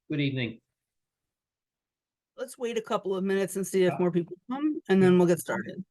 Good evening. Let's wait a couple of minutes and see if more people come, and then we'll get started.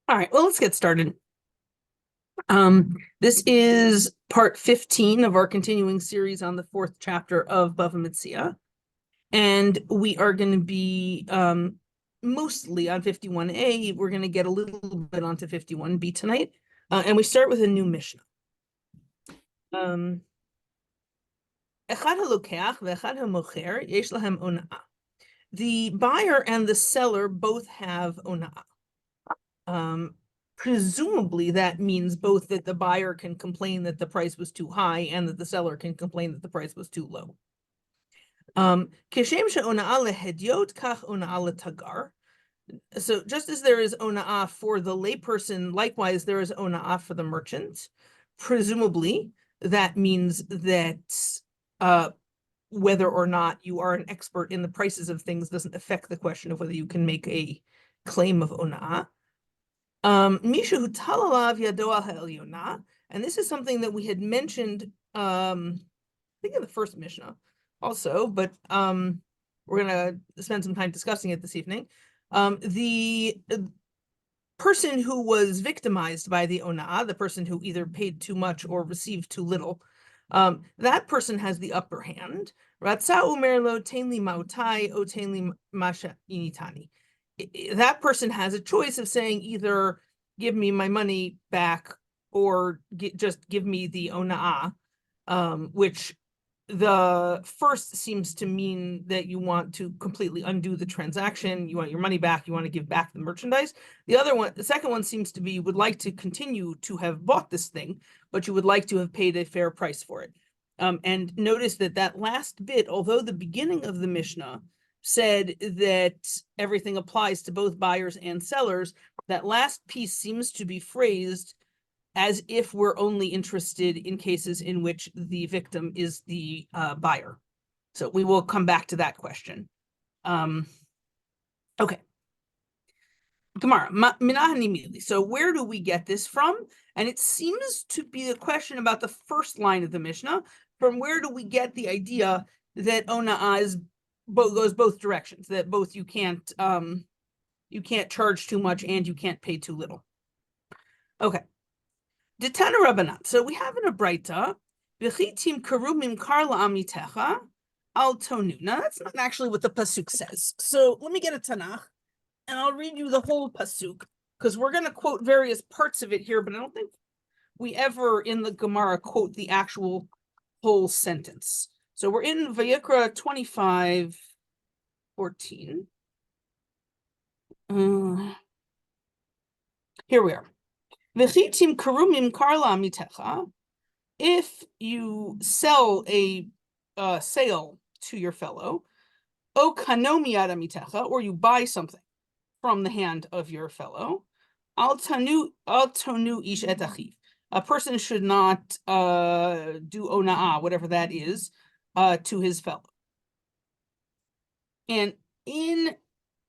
All right, well, let's get started. This is part 15 of our continuing series on the fourth chapter of Bava Metzia. And we are going to be mostly on 51a. We're going to get a little bit onto 51b tonight. And we start with a new Mishnah. Echad halokeach ve'echad hamocher yesh lahem ona'ah. The buyer and the seller both have ona'ah. Presumably that means both that the buyer can complain that the price was too high and that the seller can complain that the price was too low. Kishem she'ona'ah lehediot kach ona'ah letagar. So just as there is ona'ah for the layperson, likewise there is ona'ah for the merchant. Presumably that means that whether or not you are an expert in the prices of things doesn't affect the question of whether you can make a claim of ona'ah. Misha hutalalav yadoa ha'elyona, and this is something that we had mentioned, I think in the first Mishnah also, but we're gonna spend some time discussing it this evening. The person who was victimized by the ona'ah, the person who either paid too much or received too little, that person has the upper hand. Ratza umer lo tenli mautai o tenli masha initani. That person has a choice of saying either give me my money back or just give me the ona'ah, which the first seems to mean that you want to completely undo the transaction, you want your money back, you want to give back the merchandise. The second one seems to be you would like to continue to have bought this thing, but you would like to have paid a fair price for it. And notice that last bit, although the beginning of the Mishnah said that everything applies to both buyers and sellers, that last piece seems to be phrased as if we're only interested in cases in which the victim is the buyer. So we will come back to that question. Okay. Gemara, minahani. So where do we get this from? And it seems to be a question about the first line of the Mishnah. From where do we get the idea that ona'ah goes both directions, that both you can't charge too much and you can't pay too little? Okay. Detana Rabbanan. So we have in a Braita, V'chitim karumim karla amitecha al tonu. Now that's not actually what the pasuk says. So let me get a Tanakh, and I'll read you the whole pasuk because we're going to quote various parts of it here, but I don't think we ever in the Gemara quote the actual whole sentence. So we're in Vayikra 25:14. Here we are. V'chitim karumim karla mitecha. If you sell a sale to your fellow, o kanomi mitecha, or you buy something from the hand of your fellow, al tonu ish et achiv. A person should not do ona'ah, whatever that is, to his fellow. And in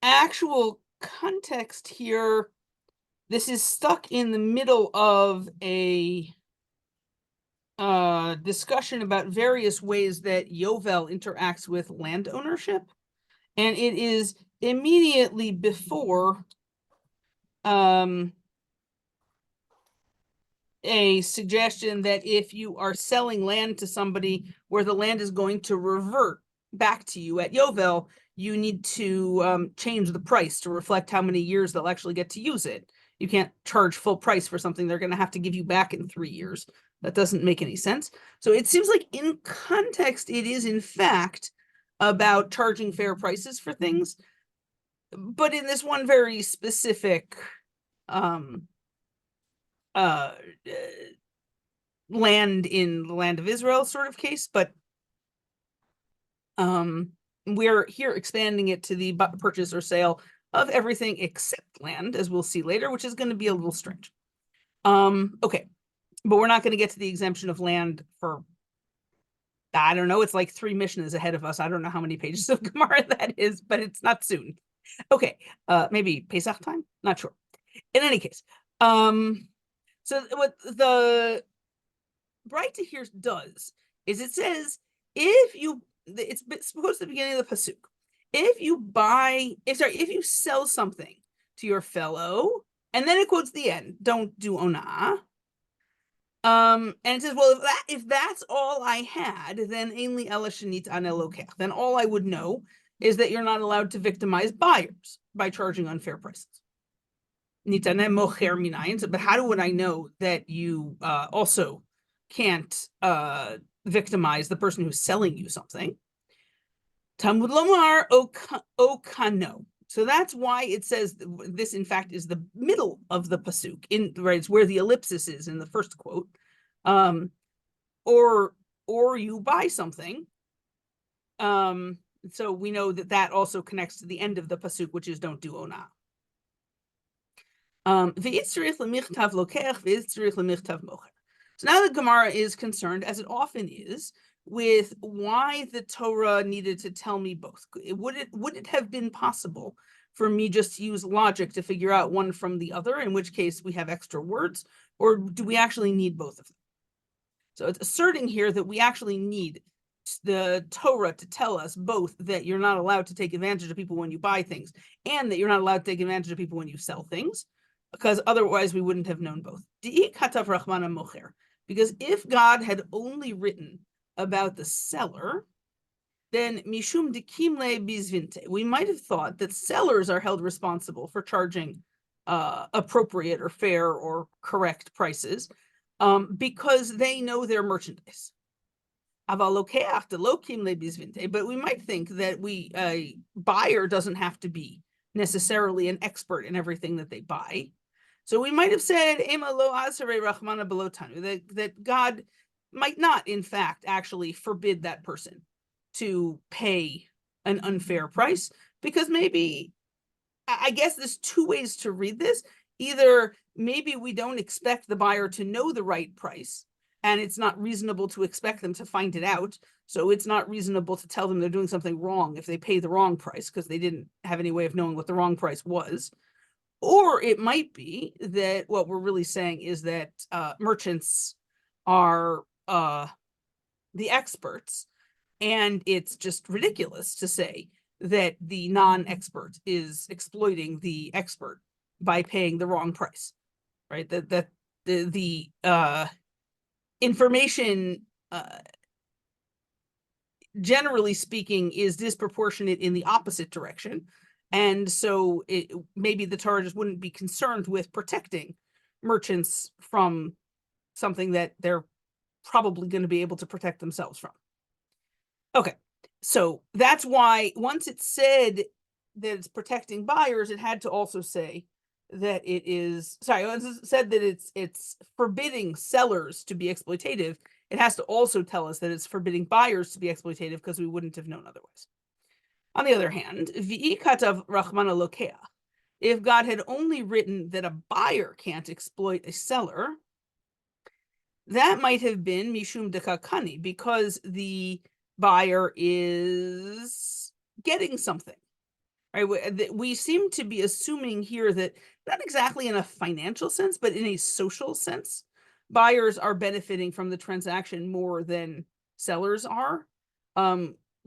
actual context here, this is stuck in the middle of a discussion about various ways that Yovel interacts with land ownership. And it is immediately before a suggestion that if you are selling land to somebody where the land is going to revert back to you at Yovel, you need to change the price to reflect how many years they'll actually get to use it. You can't charge full price for something they're going to have to give you back in 3 years. That doesn't make any sense. So it seems like in context, it is in fact about charging fair prices for things. But in this one very specific land in the land of Israel sort of case, but we're here expanding it to the purchase or sale of everything except land, as we'll see later, which is going to be a little strange. Okay, but we're not going to get to the exemption of land for, I don't know, it's like 3 Mishnahs ahead of us. I don't know how many pages of Gemara that is, but it's not soon. Okay, maybe Pesach time? Not sure. In any case, so what the Bright here does is it says, if you, it's supposed to the beginning of the pasuk, if you sell something to your fellow, and then it quotes the end, don't do onah. And it says, well, if that's all I had, then ainli ela shenit an elokech. Then all I would know is that you're not allowed to victimize buyers by charging unfair prices. Nitane mocher minayin. But how would I know that you also can't victimize the person who's selling you something? Talmud lomar okano. So that's why it says this, in fact, is the middle of the pasuk. Right, it's where the ellipsis is in the first quote. Or you buy something. So we know that also connects to the end of the pasuk, which is don't do onah. So now the Gemara is concerned, as it often is, with why the Torah needed to tell me both. Would it have been possible for me just to use logic to figure out one from the other, in which case we have extra words, or do we actually need both of them? So it's asserting here that we actually need the Torah to tell us both that you're not allowed to take advantage of people when you buy things, and that you're not allowed to take advantage of people when you sell things, because otherwise we wouldn't have known both. Because if God had only written about the seller, then mishum dikimle bizvinte, we might have thought that sellers are held responsible for charging appropriate or fair or correct prices, because they know their merchandise. But we might think that a buyer doesn't have to be necessarily an expert in everything that they buy. So we might have said that God might not, in fact, actually forbid that person to pay an unfair price, because maybe, I guess there's 2 ways to read this. Either maybe we don't expect the buyer to know the right price, and it's not reasonable to expect them to find it out. So it's not reasonable to tell them they're doing something wrong if they pay the wrong price, because they didn't have any way of knowing what the wrong price was. Or it might be that what we're really saying is that merchants are the experts, and it's just ridiculous to say that the non-expert is exploiting the expert by paying the wrong price, right? That the information, generally speaking, is disproportionate in the opposite direction. And so maybe the Torah just wouldn't be concerned with protecting merchants from something that they're probably going to be able to protect themselves from. Okay, so that's why once it said that it's protecting buyers, it had to also say that it is, once it said that it's forbidding sellers to be exploitative, it has to also tell us that it's forbidding buyers to be exploitative, because we wouldn't have known otherwise. On the other hand, v'ikatav rachmana lokeach, if God had only written that a buyer can't exploit a seller, that might have been mishum dekakani, because the buyer is getting something, right? We seem to be assuming here that, not exactly in a financial sense, but in a social sense, buyers are benefiting from the transaction more than sellers are.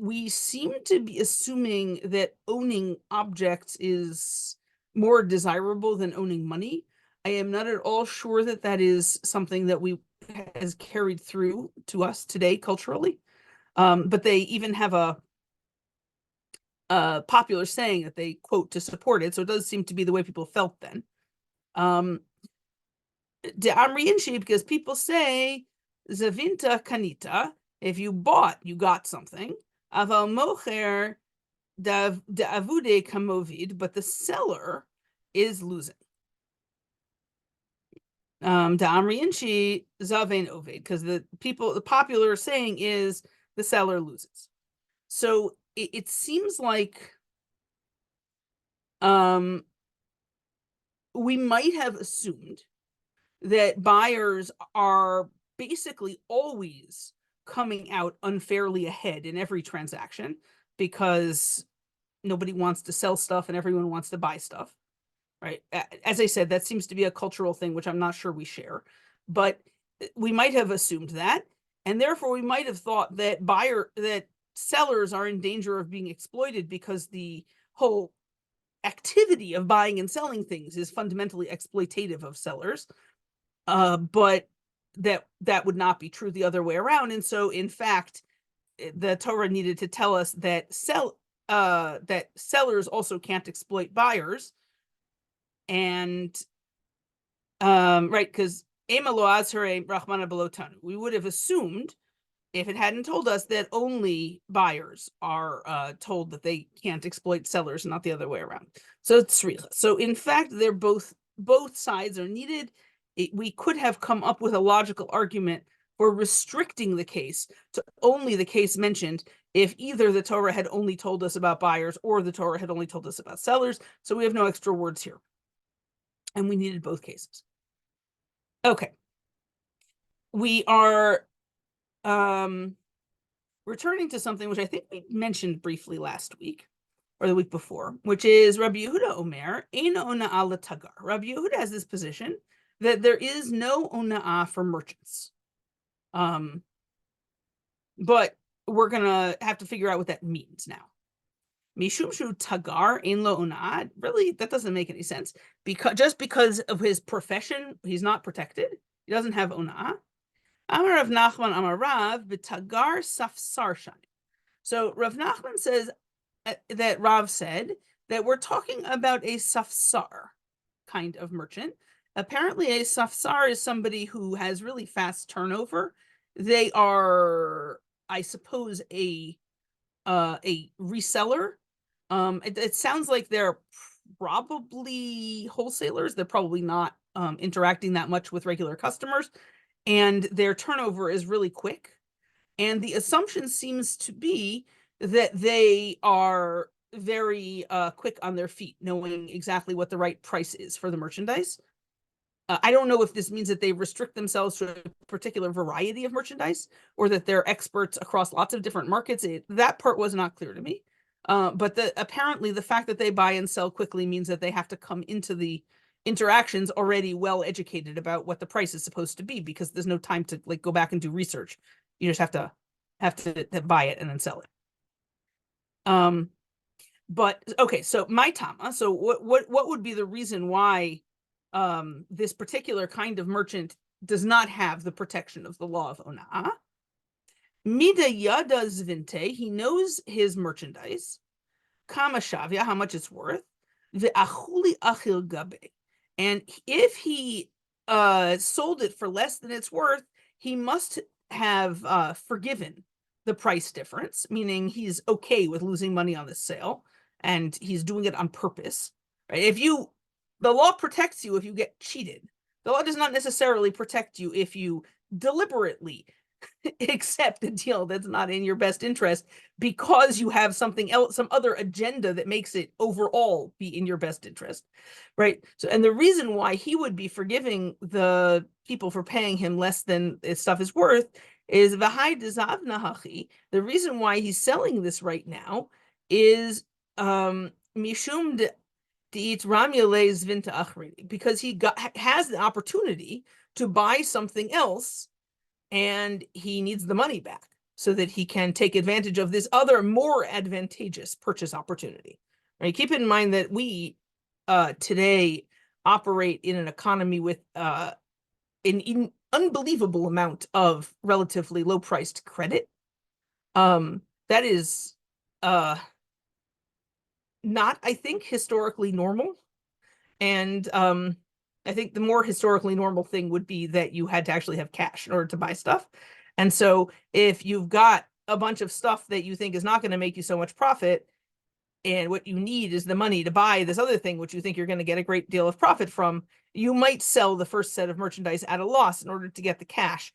We seem to be assuming that owning objects is more desirable than owning money. I am not at all sure that that is something that has carried through to us today culturally. But they even have a popular saying that they quote to support it. So it does seem to be the way people felt then. De Amriinshi, because people say Zavinta Kanita, if you bought, you got something. Aval Mocher de Avude Kamovid, but the seller is losing. De Amriinshi Zavein Oved, because the popular saying is the seller loses. So it seems like we might have assumed that buyers are basically always coming out unfairly ahead in every transaction because nobody wants to sell stuff and everyone wants to buy stuff, right? As I said, that seems to be a cultural thing, which I'm not sure we share, but we might have assumed that, and therefore we might have thought that sellers are in danger of being exploited because the whole activity of buying and selling things is fundamentally exploitative of sellers. But that would not be true the other way around. And so, in fact, the Torah needed to tell us that sellers also can't exploit buyers. And right, because we would have assumed, if it hadn't told us, that only buyers are told that they can't exploit sellers, not the other way around. So it's tzricha. So in fact, they're both sides are needed. We could have come up with a logical argument for restricting the case to only the case mentioned if either the Torah had only told us about buyers or the Torah had only told us about sellers. So we have no extra words here. And we needed both cases. Okay. We are returning to something which I think we mentioned briefly last week or the week before, which is Rabbi Yehuda Omer, Ein Ona'ah Tagar. Rabbi Yehuda has this position that there is no ona'ah for merchants. But we're gonna have to figure out what that means now. Mishum shu tagar ein lo ona'ah. Really, that doesn't make any sense. Because of his profession, he's not protected. He doesn't have ona'ah. Amar Rav Nachman Amar Rav b'tagar safsar shani. So Rav Nachman says that Rav said that we're talking about a safsar kind of merchant. Apparently, a safsar is somebody who has really fast turnover. They are, I suppose, a reseller. It sounds like they're probably wholesalers. They're probably not interacting that much with regular customers, and their turnover is really quick. And the assumption seems to be that they are very quick on their feet, knowing exactly what the right price is for the merchandise. I don't know if this means that they restrict themselves to a particular variety of merchandise or that they're experts across lots of different markets. That part was not clear to me. But apparently the fact that they buy and sell quickly means that they have to come into the interactions already well educated about what the price is supposed to be, because there's no time to go back and do research. You just have to buy it and then sell it. But okay, so my tama. So what would be the reason why this particular kind of merchant does not have the protection of the law of ona'ah? Mida yada zvinte, he knows his merchandise. Kama shavia, how much it's worth. Ve'achuli achil gabe, and if he sold it for less than it's worth, he must have forgiven the price difference, meaning he's okay with losing money on this sale, and he's doing it on purpose. Right? The law protects you if you get cheated. The law does not necessarily protect you if you deliberately accept a deal that's not in your best interest because you have something else, some other agenda that makes it overall be in your best interest, right? So, and the reason why he would be forgiving the people for paying him less than his stuff is worth is v'hai dezav nahachi. The reason why he's selling this right now is mishum because he has the opportunity to buy something else, and he needs the money back so that he can take advantage of this other more advantageous purchase opportunity. Right? Keep in mind that we today operate in an economy with an unbelievable amount of relatively low-priced credit. That is not, I think, historically normal. And I think the more historically normal thing would be that you had to actually have cash in order to buy stuff. And so if you've got a bunch of stuff that you think is not going to make you so much profit, and what you need is the money to buy this other thing, which you think you're going to get a great deal of profit from, you might sell the first set of merchandise at a loss in order to get the cash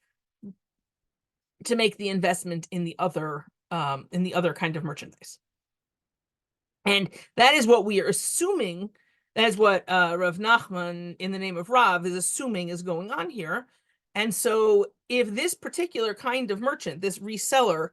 to make the investment in the other kind of merchandise. And that is what we are assuming. That's what Rav Nachman, in the name of Rav, is assuming is going on here. And so if this particular kind of merchant, this reseller,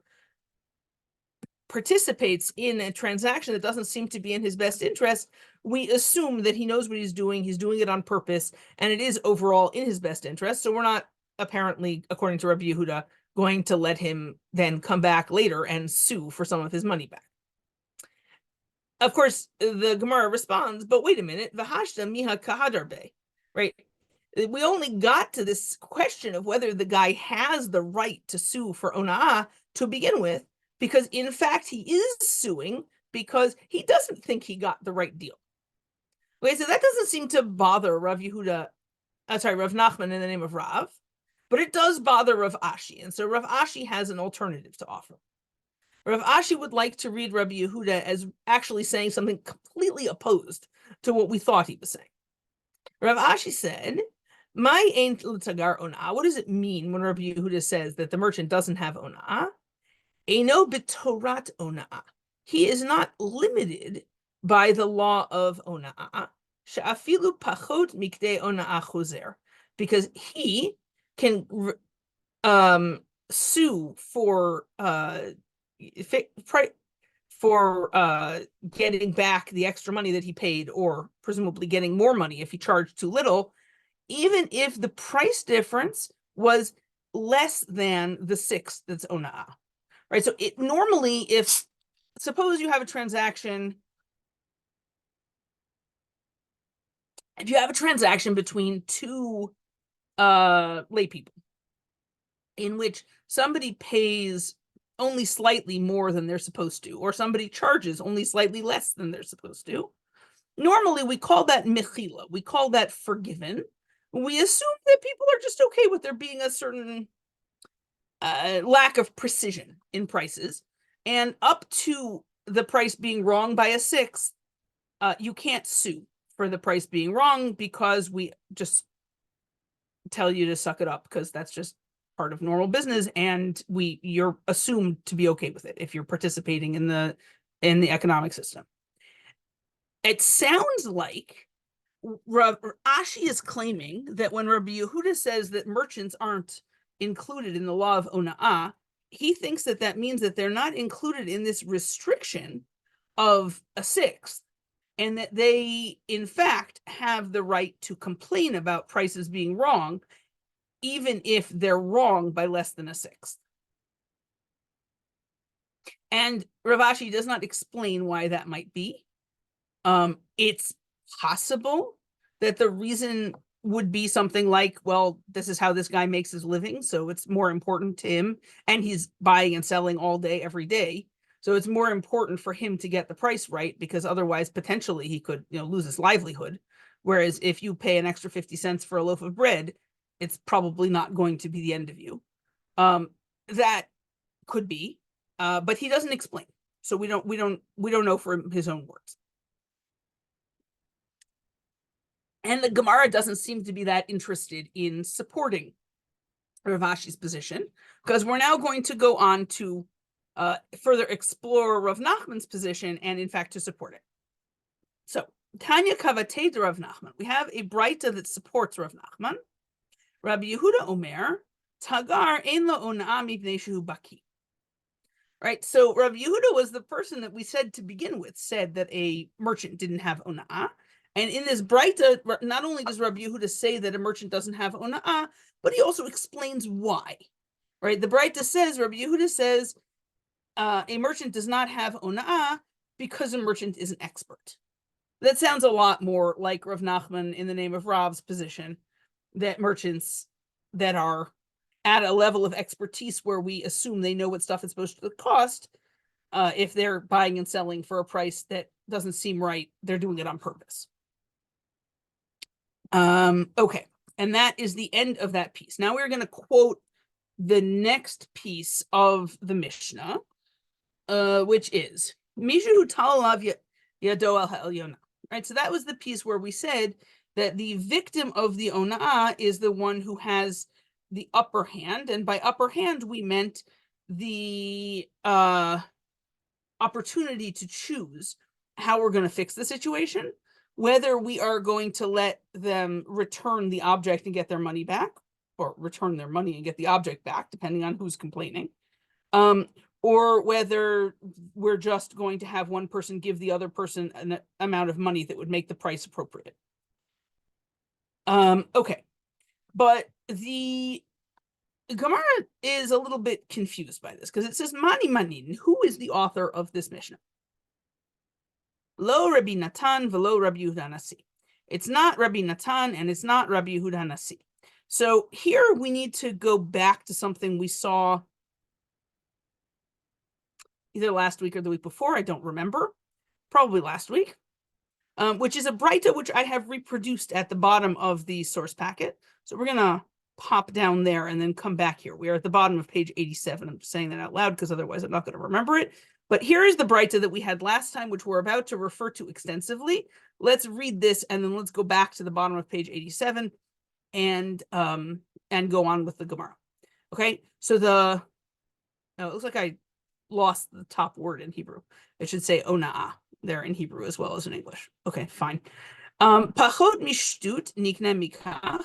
participates in a transaction that doesn't seem to be in his best interest, we assume that he knows what he's doing it on purpose, and it is overall in his best interest. So we're not, apparently, according to Rabbi Yehuda, going to let him then come back later and sue for some of his money back. Of course, the Gemara responds, but wait a minute, v'hashta miha kahadarbe, right? We only got to this question of whether the guy has the right to sue for ona'ah to begin with, because in fact he is suing because he doesn't think he got the right deal. Okay, so that doesn't seem to bother Rav Nachman in the name of Rav, but it does bother Rav Ashi, and so Rav Ashi has an alternative to offer. Rav Ashi would like to read Rabbi Yehuda as actually saying something completely opposed to what we thought he was saying. Rav Ashi said, "My ain't l'tagar ona'ah." What does it mean when Rabbi Yehuda says that the merchant doesn't have ona'ah? Eino b'torat ona'ah. He is not limited by the law of ona'ah. She'afilu pachot mikdei ona'ah chozer, because he can sue for getting back the extra money that he paid, or presumably getting more money if he charged too little, even if the price difference was less than the sixth that's ona'ah. Right? So it normally, if suppose you have a transaction, between two lay people in which somebody pays only slightly more than they're supposed to, or somebody charges only slightly less than they're supposed to, normally we call that mechila. We call that forgiven. We assume that people are just okay with there being a certain lack of precision in prices, and up to the price being wrong by a sixth, you can't sue for the price being wrong, because we just tell you to suck it up, because that's just part of normal business, and you're assumed to be okay with it if you're participating in the economic system. It sounds like Rav Ashi is claiming that when Rabbi Yehuda says that merchants aren't included in the law of ona'ah, he thinks that that means that they're not included in this restriction of a sixth, and that they, in fact, have the right to complain about prices being wrong, even if they're wrong by less than a sixth. And Rav Ashi does not explain why that might be. It's possible that the reason would be something like, well, this is how this guy makes his living, so it's more important to him, and he's buying and selling all day, every day. So it's more important for him to get the price right, because otherwise potentially he could, lose his livelihood. Whereas if you pay an extra 50 cents for a loaf of bread, it's probably not going to be the end of you. That could be, but he doesn't explain. So we don't know from his own words. And the Gemara doesn't seem to be that interested in supporting Rav Ashi's position, because we're now going to go on to further explore Rav Nachman's position, and in fact to support it. So Tanya Kavatei de Rav Nachman. We have a Braita that supports Rav Nachman. Rabbi Yehuda Omer, Tagar ein lo ona'ah mipnei shehu baki. Right, so Rabbi Yehuda was the person that we said to begin with said that a merchant didn't have ona'ah, And in this Breita, not only does Rabbi Yehuda say that a merchant doesn't have ona'ah, but he also explains why. Right? The Breita says, Rabbi Yehuda says, a merchant does not have ona'ah because a merchant is an expert. That sounds a lot more like Rav Nachman in the name of Rav's position, that merchants that are at a level of expertise where we assume they know what stuff is supposed to cost, if they're buying and selling for a price that doesn't seem right, they're doing it on purpose. Okay, and that is the end of that piece. Now we're going to quote the next piece of the Mishnah, which is Mishu Talalav Yado al Ha'elyona. Right, so that was the piece where we said that the victim of the ona'ah is the one who has the upper hand, and by upper hand we meant the opportunity to choose how we're going to fix the situation, whether we are going to let them return the object and get their money back, or return their money and get the object back, depending on who's complaining, or whether we're just going to have one person give the other person an amount of money that would make the price appropriate. Okay, but the Gemara is a little bit confused by this because it says Mani Manin. Who is the author of this Mishnah? Lo Rabbi Natan velo Rabbi Yehuda Nasi. It's not Rabbi Natan and it's not Rabbi Yehuda Nasi. So here we need to go back to something we saw either last week or the week before. I don't remember. Probably last week. Which is a Breita which I have reproduced at the bottom of the source packet. So we're going to pop down there and then come back here. We are at the bottom of page 87. I'm just saying that out loud because otherwise I'm not going to remember it. But here is the Breita that we had last time, which we're about to refer to extensively. Let's read this and then let's go back to the bottom of page 87 and go on with the Gemara. Okay, so it looks like I lost the top word in Hebrew. It should say ona'ah there in Hebrew as well as in English. Okay, fine. Pachot mishtut nikne mikach.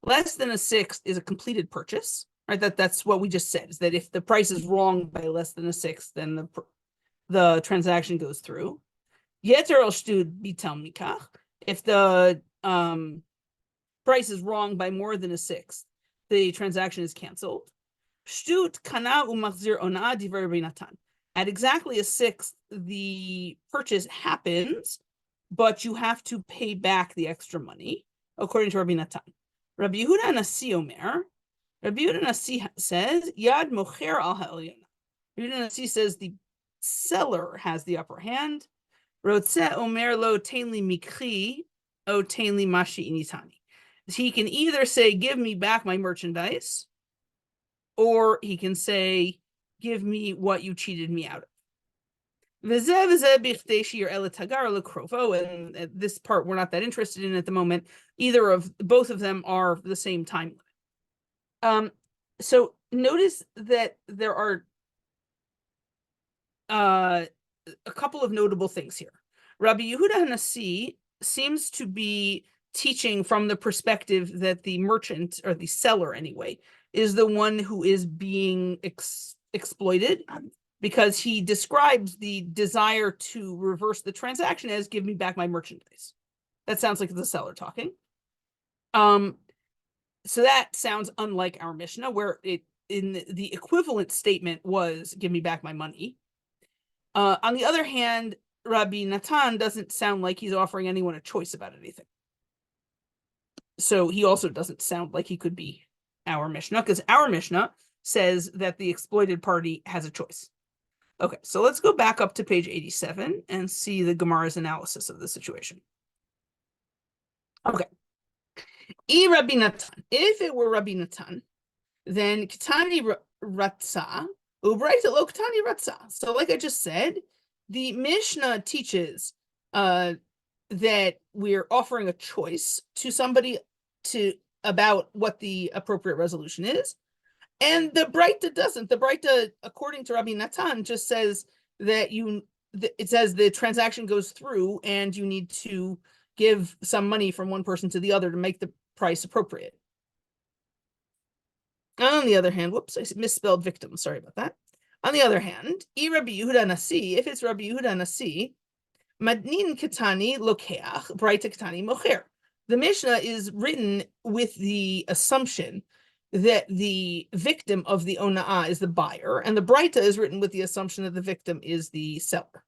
Less than a sixth is a completed purchase, right? That's what we just said, is that if the price is wrong by less than a sixth, then the transaction goes through. Yeter al shtut bital mikach. If the price is wrong by more than a sixth, the transaction is canceled. Shtut kana umachzir ona'ah divrei Rabbi Natan. At exactly a sixth, the purchase happens, but you have to pay back the extra money, according to Rabbi Natan. Rabbi Yehuda Nasi Omer, Rabbi Yehuda Nasi says, Yad mocher al ha'elyona. Rabbi Yehuda Nasi says the seller has the upper hand. Rotze Omer lo tainli mikchi, o tainli mashi initani. He can either say, give me back my merchandise, or he can say, give me what you cheated me out of. And this part we're not that interested in at the moment. Both of them are the same time limit. So notice that there are a couple of notable things here. Rabbi Yehuda Hanasi seems to be teaching from the perspective that the merchant, or the seller anyway, is the one who is being exploited, because he describes the desire to reverse the transaction as give me back my merchandise. That sounds like the seller talking. So that sounds unlike our Mishnah, where the equivalent statement was give me back my money. On the other hand, Rabbi Natan doesn't sound like he's offering anyone a choice about anything. So he also doesn't sound like he could be our Mishnah, because our Mishnah says that the exploited party has a choice. Okay, so let's go back up to page 87 and see the Gemara's analysis of the situation. Okay. Rabbi Natan. If it were Rabbi Natan, then Ketani Ratza, Ubraita lo Ketani Ratza. So like I just said, the Mishnah teaches that we're offering a choice to somebody about what the appropriate resolution is. And the Breita doesn't. The Breita, according to Rabbi Natan, just says that it says the transaction goes through and you need to give some money from one person to the other to make the price appropriate. On the other hand, whoops, I misspelled victim. Sorry about that. On the other hand, Rabbi Yehuda Nasi, if it's Rabbi Yehuda Nasi, Madnin Katani Lokeach, Braita Katani Mocher. The Mishnah is written with the assumption that the victim of the ona'ah is the buyer, and the Braita is written with the assumption that the victim is the seller.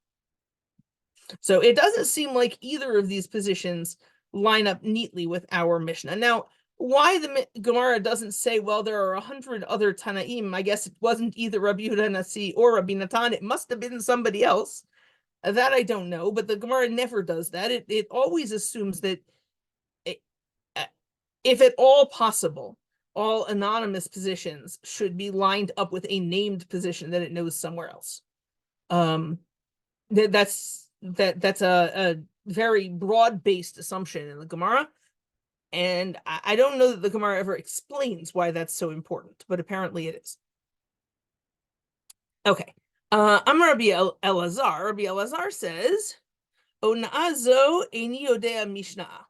So it doesn't seem like either of these positions line up neatly with our Mishnah. Now, why the Gemara doesn't say, well, there are 100 other Tanaim, I guess it wasn't either Rabbi Yehuda Nasi or Rabbi Natan, it must have been somebody else. That I don't know, but the Gemara never does that. It always assumes that if at all possible, all anonymous positions should be lined up with a named position that it knows somewhere else. That's a very broad-based assumption in the Gemara, and I don't know that the Gemara ever explains why that's so important, but apparently it is. Okay. Amar Rabbi Elazar. Rabbi Elazar says, "Ona'azo eini yodea mishnah."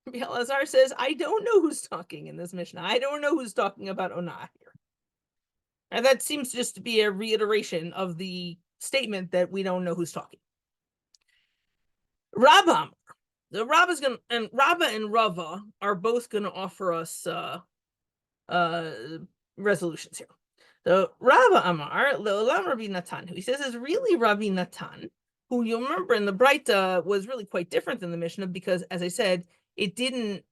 Rabbi Elazar says, "I don't know who's talking in this Mishnah. I don't know who's talking about ona'ah here." And that seems just to be a reiteration of the statement that we don't know who's talking. Rabba, the Rabba's gonna, and Rabba and Rava are both going to offer us resolutions here. So Rabba Amar Leolam Rabbi Natan, who he says is really Rabbi Natan, who you'll remember in the Braita was really quite different than the Mishnah because, as I said, it didn't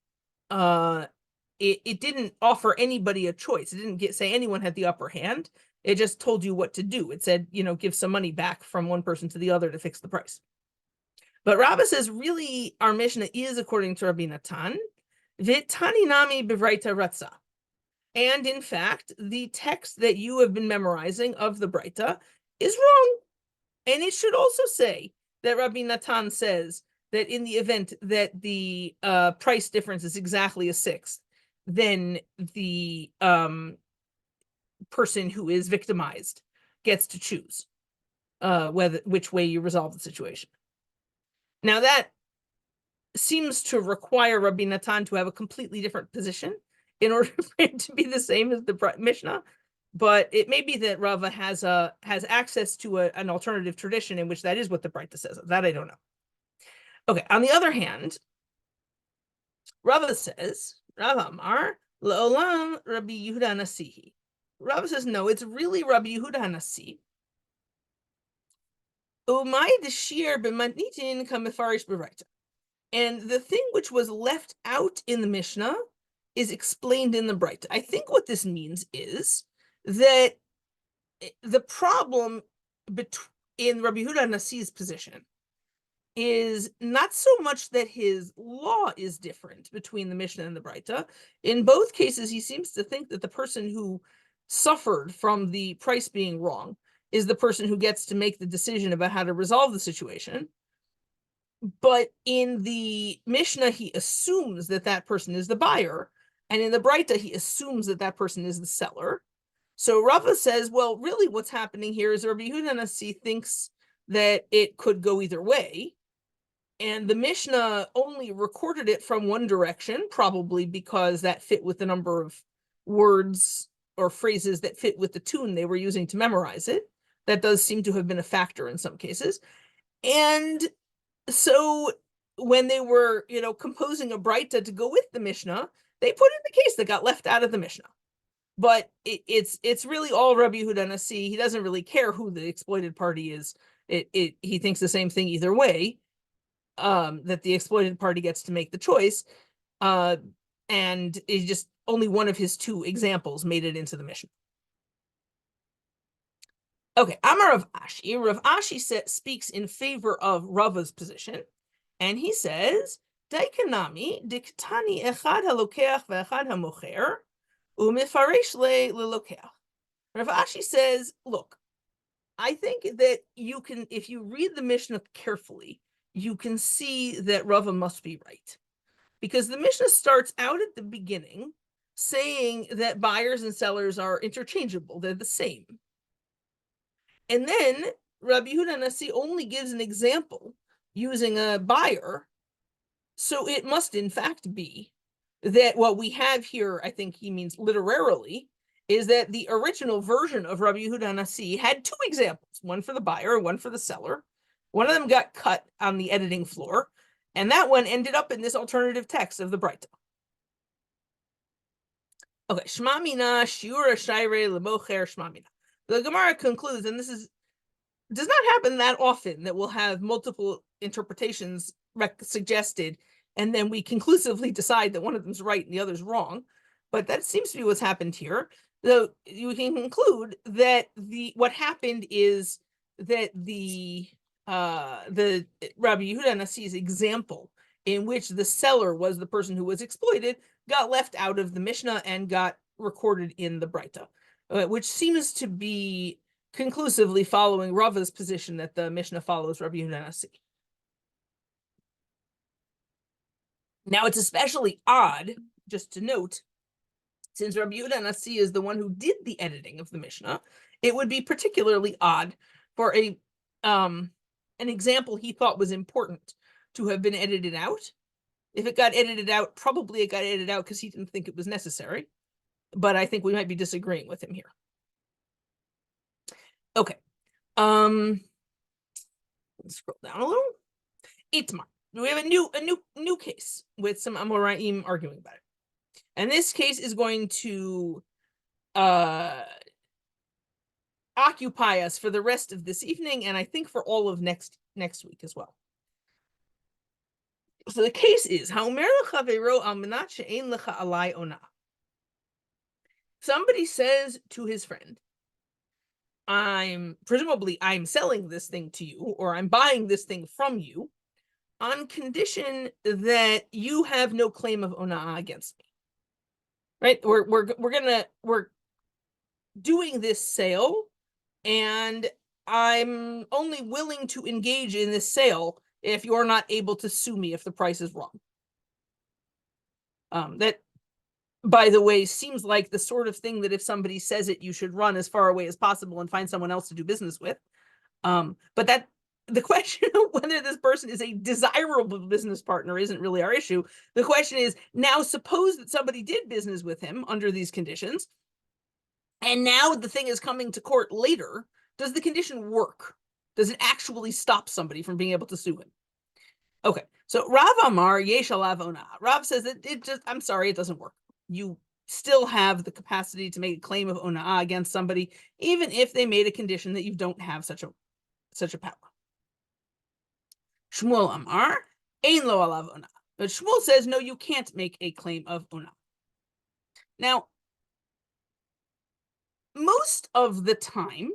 it didn't offer anybody a choice. It didn't say anyone had the upper hand. It just told you what to do. It said, give some money back from one person to the other to fix the price. But Rabba says, really, our Mishnah is according to Rabbi Natan, V'tani nami b'vraita ratza. And in fact, the text that you have been memorizing of the Braita is wrong. And it should also say that Rabbi Natan says that in the event that the price difference is exactly a sixth, then the person who is victimized gets to choose which way you resolve the situation. Now that seems to require Rabbi Natan to have a completely different position in order for it to be the same as the Mishnah, but it may be that Rava has access to an alternative tradition in which that is what the Braita says. That I don't know. Okay, on the other hand, Rava says, Rava Amar, Le'olam Rabbi Yehuda Nasihi. Rava says, no, it's really Rabbi Yehuda Nasi. Umay deshir b'matnitin kamefarish b'raita. And the thing which was left out in the Mishnah is explained in the Braita. I think what this means is that the problem in Rabbi Yehuda Nasi's position is not so much that his law is different between the Mishnah and the Braita. In both cases, he seems to think that the person who suffered from the price being wrong is the person who gets to make the decision about how to resolve the situation. But in the Mishnah, he assumes that that person is the buyer. And in the Braita, he assumes that that person is the seller. So Rava says, well, really what's happening here is Rabbi Yehuda Nasi thinks that it could go either way. And the Mishnah only recorded it from one direction, probably because that fit with the number of words or phrases that fit with the tune they were using to memorize it. That does seem to have been a factor in some cases. And so when they were, composing a Braita to go with the Mishnah, they put in the case that got left out of the Mishnah. But it's really all Rabbi Yehuda Nasi. He doesn't really care who the exploited party is. He thinks the same thing either way, that the exploited party gets to make the choice. And it's just only one of his two examples made it into the Mishnah. Okay, Amar Rav Ashi. Rav Ashi speaks in favor of Rava's position, and he says, Daikanami diktani echad halokeach ve'echad hamocher u'mefaresh lelokeach. Rav Ashi says, look, I think that you can, if you read the Mishnah carefully, you can see that Rava must be right. Because the Mishnah starts out at the beginning saying that buyers and sellers are interchangeable, they're the same. And then Rabbi Yehuda Nasi only gives an example using a buyer. So it must in fact be that what we have here, I think he means literarily, is that the original version of Rabbi Yehuda Nasi had two examples, one for the buyer and one for the seller. One of them got cut on the editing floor, and that one ended up in this alternative text of the Breita. Okay, Shmamina, Shiura Shaire, Lemocher, Shmamina. The Gemara concludes, and this does not happen that often, that we'll have multiple interpretations suggested, and then we conclusively decide that one of them's right and the other's wrong. But that seems to be what's happened here. Though you can conclude that what happened is that the Rabbi Yehuda Nasi's example, in which the seller was the person who was exploited, got left out of the Mishnah and got recorded in the Breita, which seems to be conclusively following Rava's position that the Mishnah follows Rabbi Yehuda Nasi. Now, it's especially odd, just to note, since Rabbi Yehuda Nasi is the one who did the editing of the Mishnah, it would be particularly odd for an example he thought was important to have been edited out. If it got edited out, probably it got edited out because he didn't think it was necessary. But I think we might be disagreeing with him here. Okay. Let's scroll down a little. Itmar. We have a new case with some Amoraim arguing about it. And this case is going to occupy us for the rest of this evening, and I think for all of next week as well. So the case is, somebody says to his friend, I'm selling this thing to you, or I'm buying this thing from you, on condition that you have no claim of ona'ah against me. Right? We're doing this sale, and I'm only willing to engage in this sale if you're not able to sue me if the price is wrong. That, by the way, seems like the sort of thing that if somebody says it, you should run as far away as possible and find someone else to do business with. But the question of whether this person is a desirable business partner isn't really our issue. The question is, now suppose that somebody did business with him under these conditions, and now the thing is coming to court later. Does the condition work? Does it actually stop somebody from being able to sue him? Okay, so Rav Amar Yesh alav ona'ah. Rav says that I'm sorry, it doesn't work. You still have the capacity to make a claim of ona'ah against somebody, even if they made a condition that you don't have such a power. Shmuel Amar Ein lo alav ona'ah. But Shmuel says, no, you can't make a claim of ona'ah. Now, most of the time,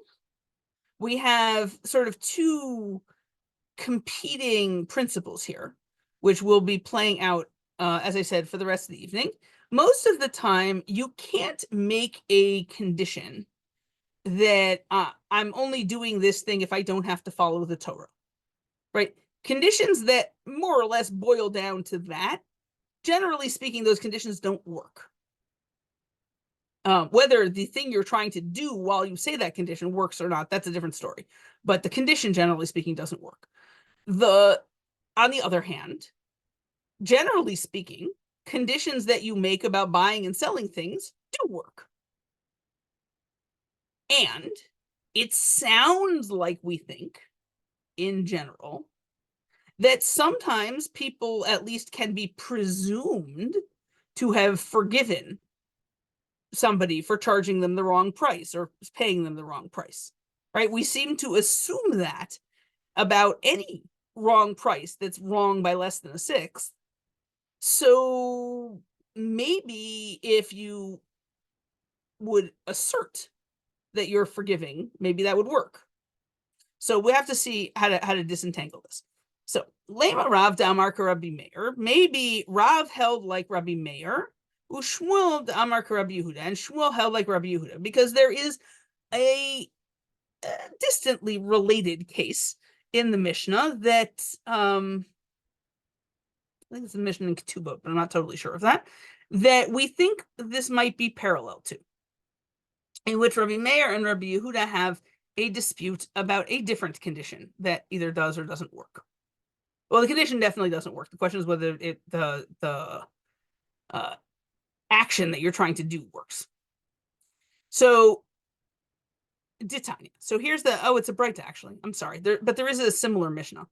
we have sort of two competing principles here, which will be playing out, as I said, for the rest of the evening. Most of the time, you can't make a condition that I'm only doing this thing if I don't have to follow the Torah, right? Conditions that more or less boil down to that, generally speaking, those conditions don't work. Whether the thing you're trying to do while you say that condition works or not, that's a different story. But the condition, generally speaking, doesn't work. On the other hand, generally speaking, conditions that you make about buying and selling things do work. And it sounds like we think, in general, that sometimes people at least can be presumed to have forgiven somebody for charging them the wrong price or paying them the wrong price, right? We seem to assume that about any wrong price that's wrong by less than a sixth. So maybe if you would assert that you're forgiving, maybe that would work. So we have to see how to disentangle this. So Lema Rav Damar Rabbi Meir, maybe Rav held like Rabbi Meir, Ushmuel Damar Rabbi Yehuda, and Shmuel held like Rabbi Yehuda, because there is a distantly related case in the Mishnah that I think it's the Mishnah in Ketubot, but I'm not totally sure of that we think this might be parallel to, in which Rabbi Meir and Rabbi Yehuda have a dispute about a different condition that either does or doesn't work. Well, the condition definitely doesn't work. The question is whether the action that you're trying to do works. So Ditanya. So here's it's a Breita actually. I'm sorry, but there is a similar Mishnah.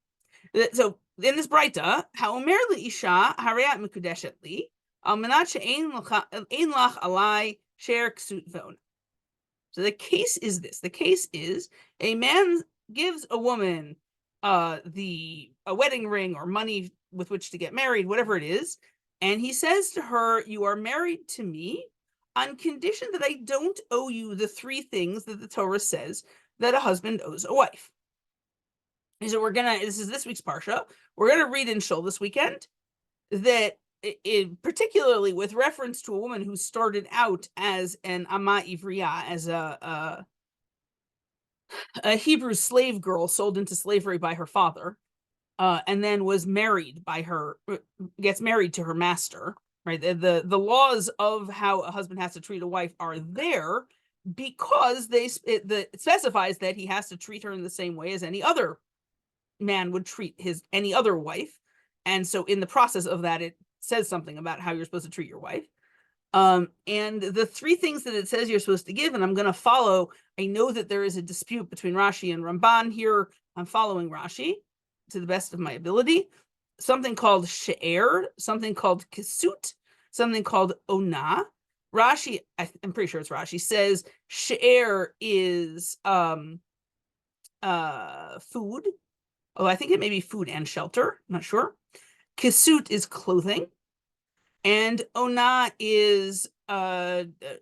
So in this Breita, ha'omer le'isha harayat mekudeshet li, al menat she'ein lach alai sher ksut ve'ona. So the case is this. The case is a man gives a woman a wedding ring or money with which to get married, whatever it is, and he says to her, "You are married to me on condition that I don't owe you the three things that the Torah says that a husband owes a wife." And so this is this week's Parsha. We're gonna read in Shul this weekend that particularly with reference to a woman who started out as an Ama Ivriya, as a Hebrew slave girl sold into slavery by her father, and then was married gets married to her master, right? The laws of how a husband has to treat a wife are there because it specifies that he has to treat her in the same way as any other man would treat any other wife. And so in the process of that, it says something about how you're supposed to treat your wife. And the three things that it says you're supposed to give, and I'm going to follow. I know that there is a dispute between Rashi and Ramban here. I'm following Rashi to the best of my ability. Something called she'er, something called kisut, something called ona. Rashi, I'm pretty sure it's Rashi, says she'er is food. Oh, I think it may be food and shelter. I'm not sure. Kisut is clothing. And ona is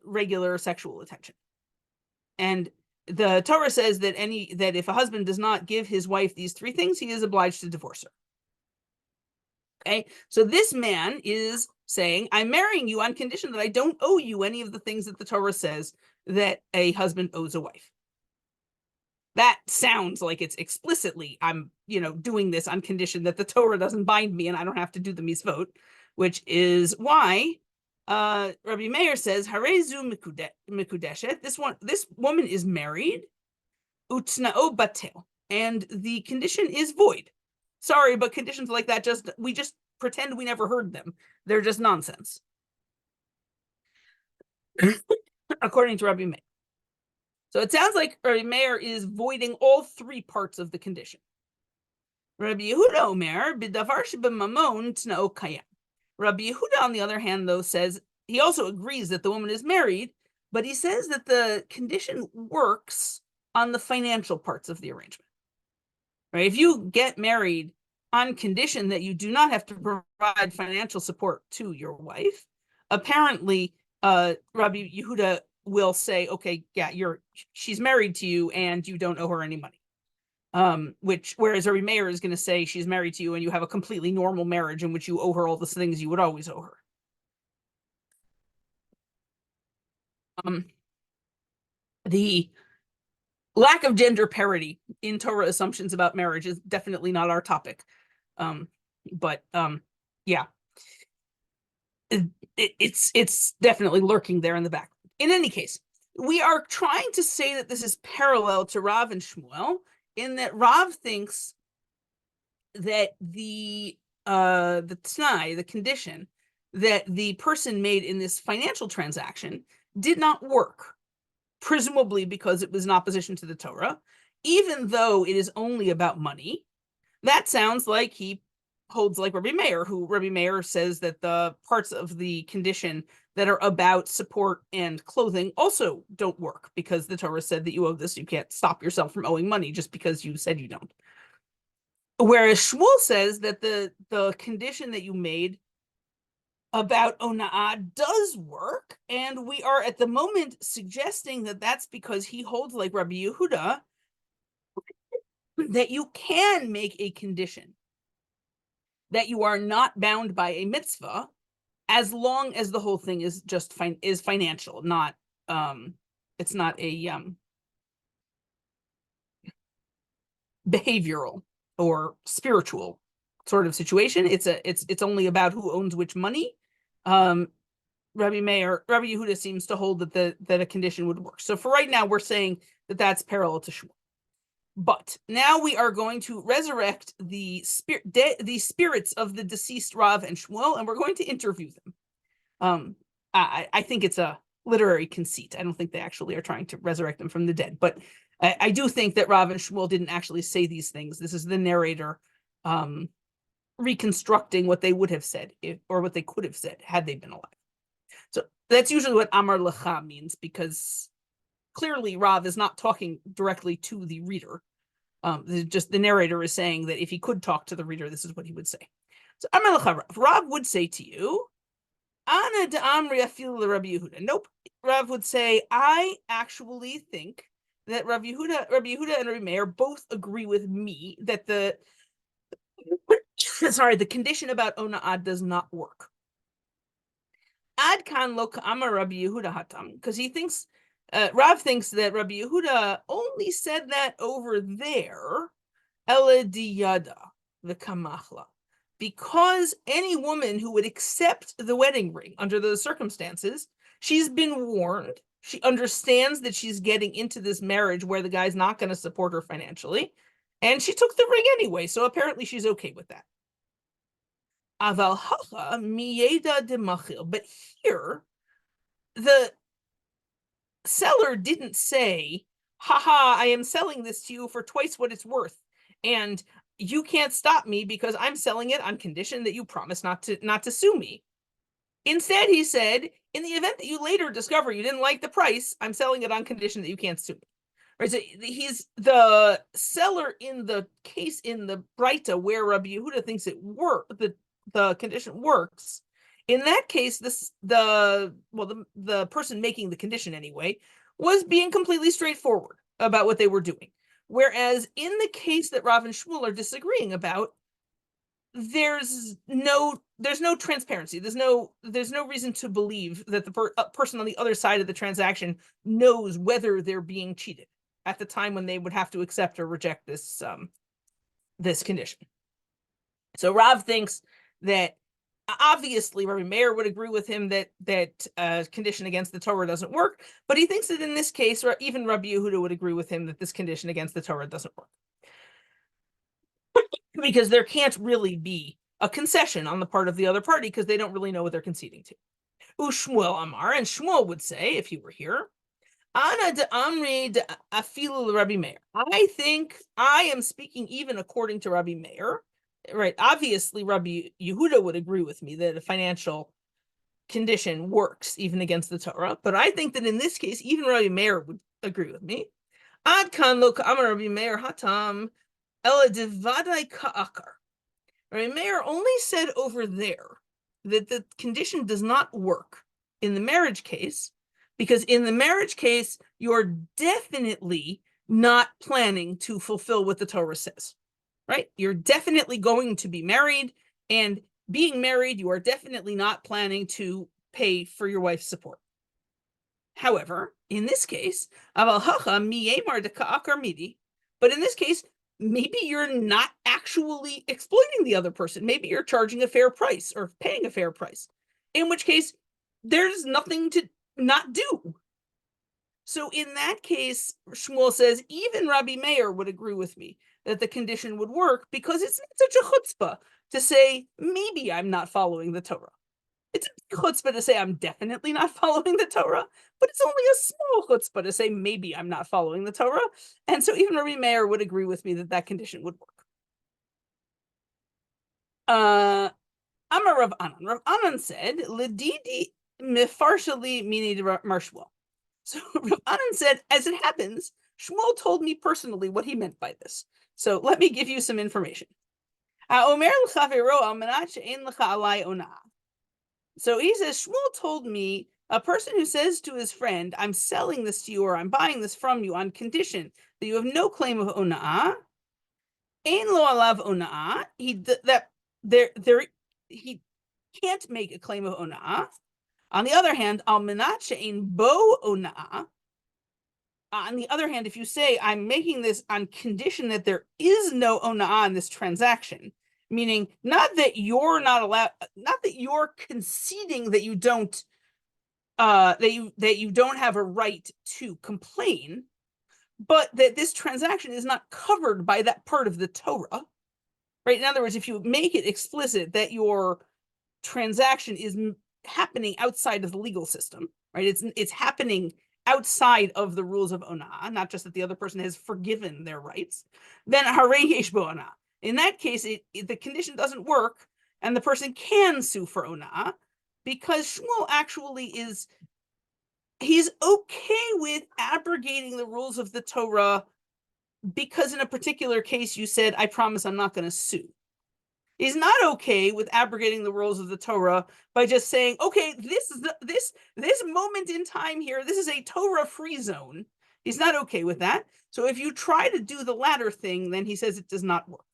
regular sexual attention. And the Torah says that if a husband does not give his wife these three things, he is obliged to divorce her. Okay, so this man is saying, I'm marrying you on condition that I don't owe you any of the things that the Torah says that a husband owes a wife. That sounds like it's explicitly, I'm doing this on condition that the Torah doesn't bind me and I don't have to do the mitzvot, which is why Rabbi Meir says, Harezu mikudeshet, this woman is married, utna'o batel, and the condition is void. Sorry, but conditions like that we just pretend we never heard them. They're just nonsense. According to Rabbi Meir. So it sounds like Rabbi Meir is voiding all three parts of the condition. Rabbi Yehuda Omer, b'davar shebemamon t'na'o kayam. Rabbi Yehuda, on the other hand, though, says he also agrees that the woman is married, but he says that the condition works on the financial parts of the arrangement. Right? If you get married on condition that you do not have to provide financial support to your wife, apparently Rabbi Yehuda will say, okay, yeah, she's married to you and you don't owe her any money. Whereas Rabbi Meir is going to say she's married to you and you have a completely normal marriage in which you owe her all the things you would always owe her. The lack of gender parity in Torah assumptions about marriage is definitely not our topic. But yeah, it's definitely lurking there in the back. In any case, we are trying to say that this is parallel to Rav and Shmuel, in that Rav thinks that the t'nai, the condition that the person made in this financial transaction did not work, presumably because it was in opposition to the Torah, even though it is only about money. That sounds like he holds like Rabbi Meir says that the parts of the condition that are about support and clothing also don't work because the Torah said that you owe this. You can't stop yourself from owing money just because you said you don't. Whereas Shmuel says that the condition that you made about ona'ah does work, and we are at the moment suggesting that that's because he holds like Rabbi Yehuda that you can make a condition that you are not bound by a mitzvah as long as the whole thing is just is financial, not it's not a behavioral or spiritual sort of situation. It's only about who owns which money. Rabbi Yehuda seems to hold that a condition would work. So for right now, we're saying that that's parallel to Shmuel. But now we are going to resurrect the spirits of the deceased Rav and Shmuel, and we're going to interview them. I think it's a literary conceit. I don't think they actually are trying to resurrect him from the dead, but I do think that Rav and Shmuel didn't actually say these things. This is the narrator reconstructing what they would have said or what they could have said had they been alive. So that's usually what Amar Lecha means, because clearly Rav is not talking directly to the reader. Just the narrator is saying that if he could talk to the reader, this is what he would say. So Amar Lecha Rav, Rav would say to you, Ana de Amri afil Rabbi Yehuda. Nope. Rav would say, I actually think that Rabbi Yehuda and Rabbi Meir both agree with me that the condition about ona'ad does not work. Ad kan lo ka'amar Rabbi Yehuda hatam, because he thinks, Rav thinks that Rabbi Yehuda only said that over there, ela diyada v'kamachla, because any woman who would accept the wedding ring under those circumstances, she's been warned. She understands that she's getting into this marriage where the guy's not going to support her financially, and she took the ring anyway, so apparently she's okay with that. Aval hacha miyeda de machil, but here, the seller didn't say, haha, I am selling this to you for twice what it's worth, and you can't stop me because I'm selling it on condition that you promise not to sue me. Instead, he said, in the event that you later discover you didn't like the price, I'm selling it on condition that you can't sue me. Right? So he's the seller in the case in the Breita where Rabbi Yehuda thinks it the condition works. In that case, the person making the condition anyway was being completely straightforward about what they were doing. Whereas in the case that Rav and Shmuel are disagreeing about, there's no transparency. There's no reason to believe that the person on the other side of the transaction knows whether they're being cheated at the time when they would have to accept or reject this condition. So Rav thinks that obviously Rabbi Meir would agree with him that condition against the Torah doesn't work, but he thinks that in this case, even Rabbi Yehuda would agree with him that this condition against the Torah doesn't work. Because there can't really be a concession on the part of the other party because they don't really know what they're conceding to. Ushmuel Amar, and Shmuel would say, if he were here, Ana de Amri de afilu Rabbi Meir. I think I am speaking even according to Rabbi Meir. Right, obviously Rabbi Yehuda would agree with me that a financial condition works even against the Torah, but I think that in this case, even Rabbi Meir would agree with me. Ad kan lo ka'amar Rabbi Meir hatam ela devadai ka'akar. Rabbi Meir only said over there that the condition does not work in the marriage case, because in the marriage case, you're definitely not planning to fulfill what the Torah says. Right? You're definitely going to be married, and being married, you are definitely not planning to pay for your wife's support. However, in this case, but in this case, maybe you're not actually exploiting the other person. Maybe you're charging a fair price or paying a fair price, in which case there's nothing to not do. So in that case, Shmuel says, even Rabbi Meir would agree with me that the condition would work because it's not such a chutzpah to say, maybe I'm not following the Torah. It's a chutzpah to say I'm definitely not following the Torah, but it's only a small chutzpah to say maybe I'm not following the Torah. And so even Rabbi Meir would agree with me that condition would work. Amar Rav Anan. Rav Anan said, L'didi mefarshali mini marshwell. So Rav Anan said, as it happens, Shmuel told me personally what he meant by this. So let me give you some information. So he says, Shmuel told me, a person who says to his friend, I'm selling this to you or I'm buying this from you on condition that you have no claim of ona'ah, ein lo alav ona'ah, he can't make a claim of ona'ah. On the other hand, al menat she'ein bo ona'ah, on the other hand, if you say, I'm making this on condition that there is no ona'ah in this transaction, meaning not that you're not allowed, not that you're conceding that you don't that you don't have a right to complain, but that this transaction is not covered by that part of the Torah, right? In other words, if you make it explicit that your transaction is happening outside of the legal system, right? It's happening outside of the rules of ona'ah, not just that the other person has forgiven their rights, then harei yesh bo ona'ah. In that case, the condition doesn't work, and the person can sue for ona'ah, because Shmuel actually he's okay with abrogating the rules of the Torah because in a particular case you said, I promise I'm not going to sue. He's not okay with abrogating the rules of the Torah by just saying, okay, this is this moment in time here, this is a Torah-free zone. He's not okay with that. So if you try to do the latter thing, then he says it does not work.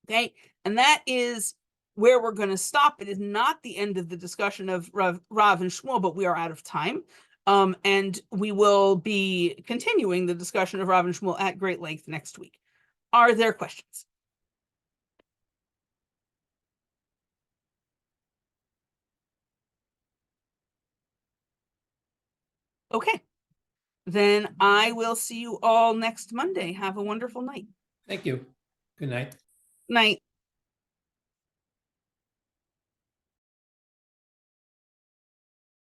Okay, and that is where we're going to stop. It is not the end of the discussion of Rav and Shmuel, but we are out of time. And we will be continuing the discussion of Rav and Shmuel at great length next week. Are there questions? Okay, then I will see you all next Monday. Have a wonderful night. Thank you. Good night. Night.